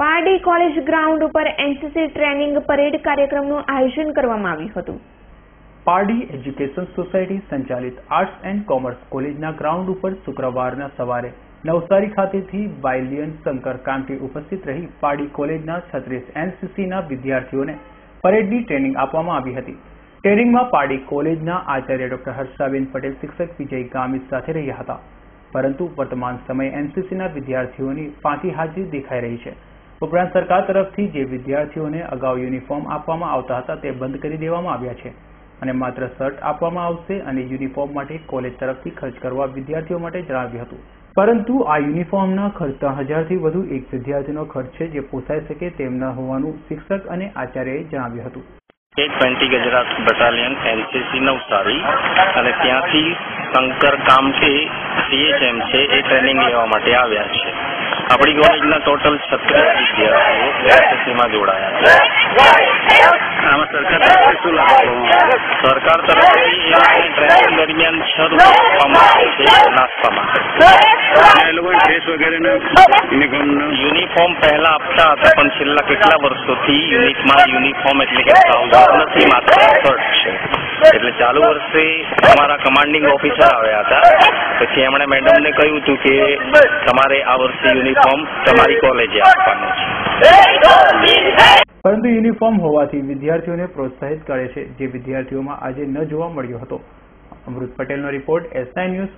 Pardi college ground ઉપર NCC training parade કાર્યક્રમનું આયોજન કરવામાં આવ્યું હતું। પારડી એજ્યુકેશન સોસાયટી સંચાલિત આર્ટ્સ એન્ડ કોમર્સ કોલેજના ગ્રાઉન્ડ ઉપર શુક્રવારના સવારે નવસારી ખાતેથી વાયલિયન શંકર કામટી ઉપસ્થિત રહી પારડી કોલેજના 36 એનસીસીના વિદ્યાર્થીઓને પરેડની ટ્રેનિંગ આપવામાં આવી હતી। ટ્રેનિંગમાં પારડી કોલેજના આચાર્ય ડોક્ટર હર્ષાબેન પટેલ, શિક્ષક વિજય ગામિત સાથે રહ્યા હતા, પરંતુ વર્તમાન સમયે એનસીસીના વિદ્યાર્થીઓની પાંચી હાજરી દેખાઈ રહી છે। ઉપરાંત સરકાર તરફથી જે વિદ્યાર્થીઓને અગાઉ યુનિફોર્મ આપવામાં આવતા હતા તે બંધ કરી દેવામાં આવ્યા છે અને માત્ર શર્ટ આપવામાં આવશે અને યુનિફોર્મ માટે કોલેજ તરફથી ખર્ચ કરવા વિદ્યાર્થીઓ માટે જણાવ્યું હતું, પરંતુ આ યુનિફોર્મના ખર્ચ 3000 થી વધુ એક વિદ્યાર્થીનો ખર્ચ છે, જે પોસાઈ શકે તેમ ન હોવાનું શિક્ષક અને આચાર્યએ જણાવ્યું હતું। 20 ગજરાત બટાલિયન એનસીસી નવસારી અને ત્યાંથી શંકર કામટી સીએચએમ છે એ ટ્રેનિંગ લેવા માટે આવ્યા છે। આપણી કોલેજના ટોટલ 36 વિદ્યાર્થીઓ એનસીસીમાં જોડાયા છે। આમાં સરકાર તરફથી શું લાભ? સરકાર તરફથી ટ્રેનિંગ દરમિયાન 6 રૂપિયા આપવામાં આવે છે નાસ્તા માટે। એ લોકોને ડ્રેસ વગેરેના યુનિફોર્મ પહેલા આપતા હતા, પણ છેલ્લા કેટલા વર્ષોથી યુનિફોર્મ એટલે કે ટ્રાઉઝર નથી, માત્ર શર્ટ છે। એટલે ચાલુ વર્ષે અમારા કમાન્ડિંગ ઓફિસર આવ્યા હતા, પછી એમણે મેડમને કહ્યું હતું કે તમારે આ વર્ષે યુનિફોર્મ તમારી કોલેજે આપવાનો છે। પરંતુ યુનિફોર્મ હોવાથી વિદ્યાર્થીઓને પ્રોત્સાહિત કરે છે, જે વિદ્યાર્થીઓમાં આજે ન જોવા મળ્યો હતો। અમૃત પટેલનો રિપોર્ટ, S9 ન્યૂઝ।